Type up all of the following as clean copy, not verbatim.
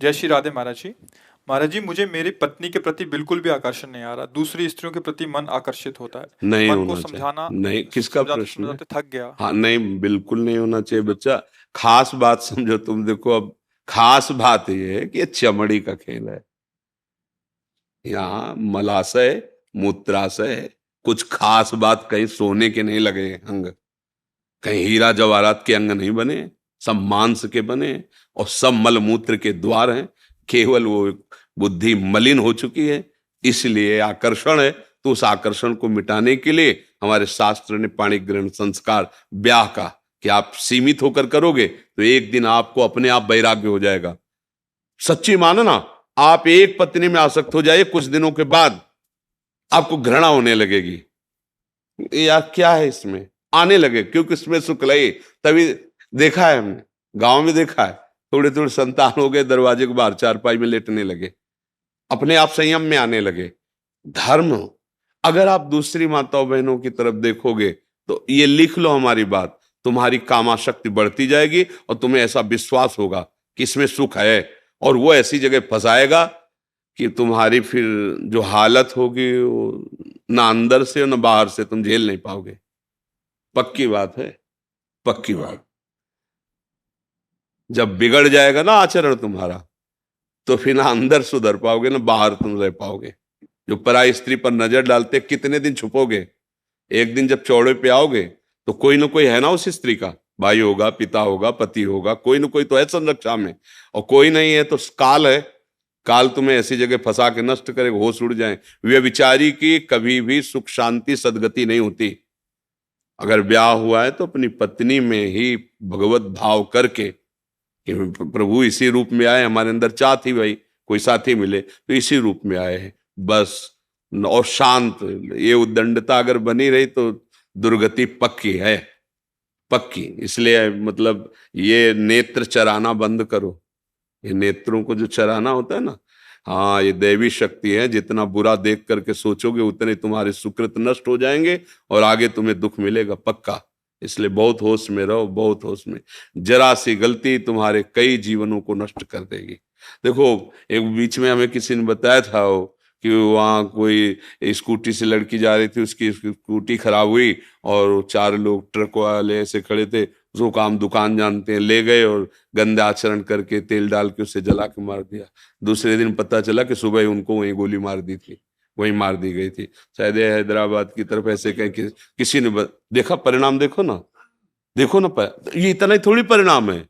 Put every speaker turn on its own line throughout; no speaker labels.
जय श्री राधे महाराज जी। महाराज जी, मुझे मेरी पत्नी के प्रति बिल्कुल भी आकर्षण नहीं आ रहा। दूसरी स्त्रियों के प्रति मन आकर्षित होता है।
नहीं
मन को
होना चाहिए।
समझाना,
नहीं, किसका
समझाते
प्रश्न है?
समझाते थक गया।
हाँ, नहीं, बिल्कुल नहीं होना चाहिए बच्चा। खास बात समझो तुम, देखो अब खास बात ये है कि ये चमड़ी का खेल है। यहाँ मलाशय, मूत्राशय है। कुछ खास बात कहीं सोने के नहीं लगे अंग, कहीं हीरा जवाहरात के अंग नहीं बने। सब मांस के बने और सब मलमूत्र के द्वार हैं। केवल वो बुद्धि मलिन हो चुकी है, इसलिए आकर्षण है। तो उस आकर्षण को मिटाने के लिए हमारे शास्त्र ने पाणि ग्रहण संस्कार ब्याह का, कि आप सीमित होकर करोगे तो एक दिन आपको अपने आप वैराग्य हो जाएगा। सच्ची मानना, आप एक पत्नी में आसक्त हो जाइए, कुछ दिनों के बाद आपको घृणा होने लगेगी। यार क्या है इसमें, आने लगे, क्योंकि इसमें सुख लगे। तभी देखा है हमने, गांव में देखा है, थोड़े थोड़े संतान हो गए, दरवाजे के बाहर चारपाई में लेटने लगे, अपने आप संयम में आने लगे। धर्म, अगर आप दूसरी माताओं बहनों की तरफ देखोगे तो ये लिख लो हमारी बात, तुम्हारी कामाशक्ति बढ़ती जाएगी और तुम्हें ऐसा विश्वास होगा कि इसमें सुख है, और वो ऐसी जगह फंसाएगा कि तुम्हारी फिर जो हालत होगी वो ना अंदर से ना बाहर से तुम झेल नहीं पाओगे। पक्की बात है, पक्की बात। जब बिगड़ जाएगा ना आचरण तुम्हारा, तो फिर ना अंदर सुधर पाओगे ना बाहर तुम रह पाओगे। जो पराई स्त्री पर नजर डालते, कितने दिन छुपोगे? एक दिन जब चौड़े पे आओगे तो कोई ना कोई है ना उस स्त्री का, भाई होगा, पिता होगा, पति होगा, कोई ना कोई तो है संरक्षा में। और कोई नहीं है तो काल है। काल तुम्हें ऐसी जगह फंसा के नष्ट करेगा, होश उड़ जाए। व्यभिचारी की कभी भी सुख शांति सदगति नहीं होती। अगर ब्याह हुआ है तो अपनी पत्नी में ही भगवत भाव करके कि प्रभु इसी रूप में आए, हमारे अंदर चाह थी भाई कोई साथी मिले तो इसी रूप में आए हैं बस। और शांत, ये उद्दंडता अगर बनी रही तो दुर्गति पक्की है, पक्की। इसलिए मतलब ये नेत्र चराना बंद करो। ये नेत्रों को जो चराना होता है ना, हाँ, ये दैवी शक्ति है। जितना बुरा देख करके सोचोगे उतने तुम्हारे सुकृत नष्ट हो जाएंगे और आगे तुम्हें दुख मिलेगा, पक्का। इसलिए बहुत होश में रहो, बहुत होश में। जरा सी गलती तुम्हारे कई जीवनों को नष्ट कर देगी। देखो, एक बीच में हमें किसी ने बताया था कि वहाँ कोई स्कूटी से लड़की जा रही थी, उसकी स्कूटी खराब हुई और चार लोग ट्रक वाले ऐसे खड़े थे, उसको काम दुकान जानते हैं, ले गए और गंदे आचरण करके तेल डाल के उसे जला के मार दिया। दूसरे दिन पता चला कि सुबह ही उनको वहीं गोली मार दी थी, वहीं मार दी गई थी। शायद ये हैदराबाद की तरफ ऐसे कहीं किसी ने देखा। परिणाम देखो ना, देखो ना, ये इतना ही थोड़ी परिणाम है।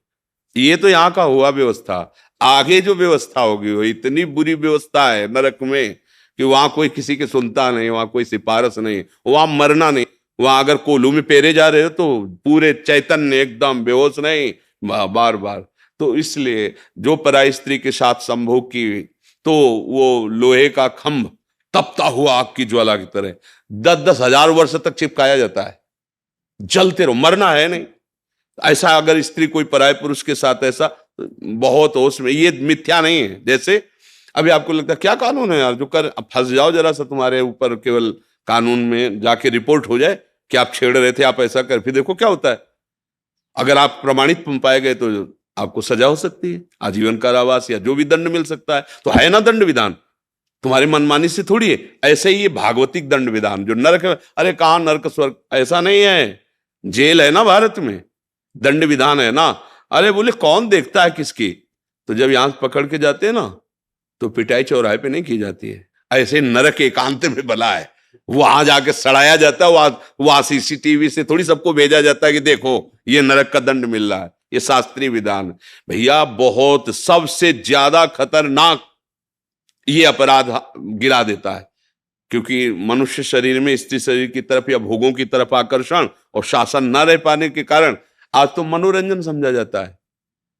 ये तो यहाँ का हुआ व्यवस्था। आगे जो व्यवस्था होगी वो इतनी बुरी व्यवस्था है नरक में कि वहां कोई किसी की सुनता नहीं, वहां कोई सिफारिश नहीं, वहां मरना नहीं। वहां अगर कोलू में पेरे जा रहे हो तो पूरे चैतन्य, एकदम बेहोश नहीं, बार बार। तो इसलिए जो पराई स्त्री के साथ संभोग की, तो वो लोहे का खंभ तपता हुआ आग की ज्वाला की तरह 10-10 हजार वर्ष तक चिपकाया जाता है। जलते रहो, मरना है नहीं। ऐसा अगर स्त्री कोई पराय पुरुष के साथ ऐसा, बहुत होश में, ये मिथ्या नहीं है। जैसे अभी आपको लगता है क्या कानून है यार, जो कर फंस जाओ जरा सा, तुम्हारे ऊपर केवल कानून में जाके रिपोर्ट हो जाए कि आप छेड़ रहे थे, आप ऐसा कर, फिर देखो क्या होता है। अगर आप प्रमाणित पाए गए तो आपको सजा हो सकती है, आजीवन कारावास या जो भी दंड मिल सकता है। तो है ना दंड विधान, तुम्हारी मनमानी से थोड़ी है। ऐसे ही ये भागवतिक दंड विधान जो नरक है, अरे कहां नरक स्वर्ग, ऐसा नहीं है। जेल है ना भारत में, दंड विधान है ना। अरे बोले कौन देखता है किसकी? तो जब यहां से पकड़ के जाते हैं ना, तो पिटाई चौराहे पे नहीं की जाती है। ऐसे नरक एकांत में भला है, वहां जाके सड़ाया जाता है। वहां सीसीटीवी से थोड़ी सबको भेजा जाता है कि देखो ये नरक का दंड मिल रहा है। ये शास्त्रीय विधान भैया। बहुत सबसे ज्यादा खतरनाक ये अपराध गिरा देता है, क्योंकि मनुष्य शरीर में स्त्री शरीर की तरफ या भोगों की तरफ आकर्षण और शासन न रह पाने के कारण आज तो मनोरंजन समझा जाता है।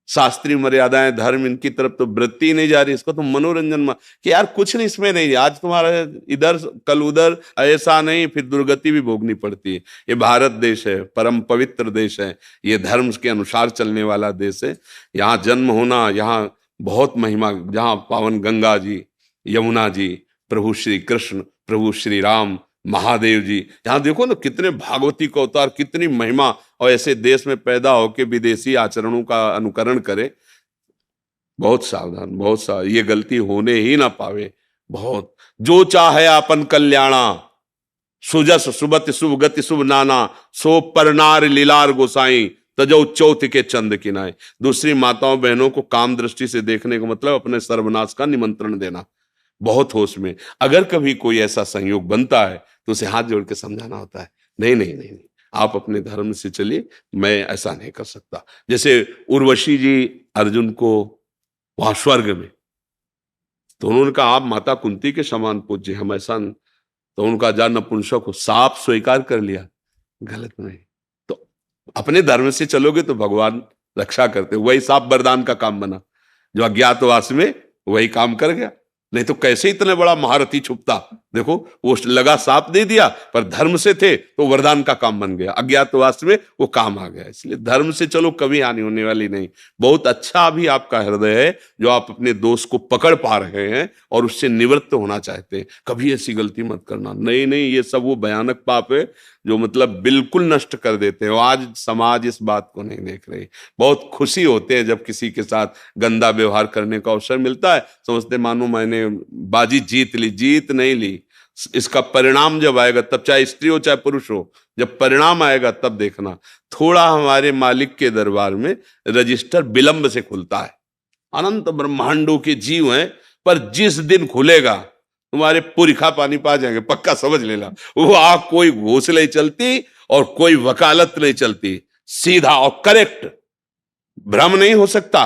शास्त्रीय मर्यादाएं, धर्म, इनकी तरफ तो वृत्ति ही नहीं जा रही। इसको तो मनोरंजन कि यार कुछ नहीं इसमें नहीं, आज तुम्हारा इधर कल उधर, ऐसा नहीं, फिर दुर्गति भी भोगनी पड़ती है। ये भारत देश है, परम पवित्र देश है, ये धर्म के अनुसार चलने वाला देश है। यहाँ जन्म होना, यहाँ बहुत महिमा, जहाँ पावन गंगा जी, यमुना जी, प्रभु श्री कृष्ण, प्रभु श्री राम, महादेव जी, यहाँ देखो ना कितने भागवती का अवतार, कितनी महिमा। और ऐसे देश में पैदा होके विदेशी आचरणों का अनुकरण करे, बहुत सावधान, बहुत सावधान, ये गलती होने ही ना पावे। बहुत जो चाहे आपन कल्याणा, सुजस सुबत शुभ गति शुभ नाना, सो परनार लीलार गोसाई, तजो चौथ के चंद किनाए। दूसरी माताओं बहनों को काम दृष्टि से देखने का मतलब अपने सर्वनाश का निमंत्रण देना। बहुत होश में, अगर कभी कोई ऐसा संयोग बनता है तो उसे हाथ जोड़ के समझाना होता है, नहीं नहीं नहीं नहीं, आप अपने धर्म से चलिए, मैं ऐसा नहीं कर सकता। जैसे उर्वशी जी अर्जुन को वहां स्वर्ग में, तो उन्होंने कहा आप माता कुंती के समान पूज्य, हम ऐसा नहीं। तो उनका जा नपुंसक को साफ स्वीकार कर लिया, गलत नहीं। तो अपने धर्म से चलोगे तो भगवान रक्षा करते, वही साफ वरदान का काम बना, जो अज्ञातवास में वही काम कर गया। नहीं तो कैसे इतना बड़ा महारथी छुपता। देखो वो लगा साप दे दिया, पर धर्म से थे तो वरदान का काम बन गया, अज्ञातवास में वो काम आ गया। इसलिए धर्म से चलो, कभी हानि होने वाली नहीं। बहुत अच्छा भी आपका हृदय है जो आप अपने दोष को पकड़ पा रहे हैं और उससे निवृत्त होना चाहते हैं। कभी ऐसी गलती मत करना, नहीं नहीं, ये सब वो भयानक पाप है जो मतलब बिल्कुल नष्ट कर देते हैं। आज समाज इस बात को नहीं देख रही। बहुत खुशी होते हैं जब किसी के साथ गंदा व्यवहार करने का अवसर मिलता है, समझते मानो मैंने बाजी जीत ली। जीत नहीं ली, इसका परिणाम जब आएगा तब, चाहे स्त्री हो चाहे पुरुष हो, जब परिणाम आएगा तब देखना। थोड़ा हमारे मालिक के दरबार में रजिस्टर विलंब से खुलता है। अनंत ब्रह्मांडों के जीव हैं, पर जिस दिन खुलेगा तुम्हारे पुरखा पानी पा जाएंगे, पक्का समझ लेना। वो आग कोई घूस नहीं चलती और कोई वकालत नहीं चलती, सीधा और करेक्ट, भ्रम नहीं हो सकता।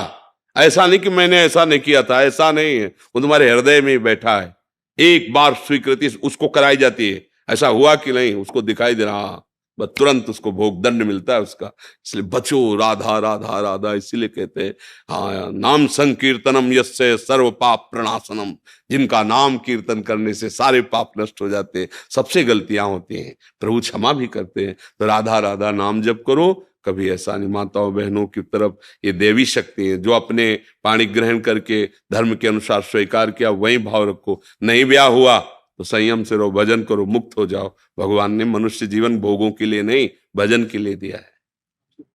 ऐसा नहीं कि मैंने ऐसा नहीं किया था, ऐसा नहीं है, वो तुम्हारे हृदय में ही बैठा है। एक बार स्वीकृति उसको कराई जाती है, ऐसा हुआ कि नहीं उसको दिखाई दे रहा, बस तुरंत उसको भोग दंड मिलता है उसका। इसलिए बचो, राधा राधा राधा इसीलिए कहते हैं, हाँ, नाम संकीर्तनम यस्य सर्व पाप प्रणाशनम, जिनका नाम कीर्तन करने से सारे पाप नष्ट हो जाते हैं। सबसे गलतियां होती हैं, प्रभु क्षमा भी करते हैं। तो राधा राधा नाम जप करो, कभी ऐसा नहीं। माताओं बहनों की तरफ ये देवी शक्ति है, जो अपने पाणी ग्रहण करके धर्म के अनुसार स्वीकार किया वही भाव रखो। नहीं ब्याह हुआ तो संयम से रहो, भजन करो, मुक्त हो जाओ। भगवान ने मनुष्य जीवन भोगों के लिए नहीं, भजन के लिए दिया है।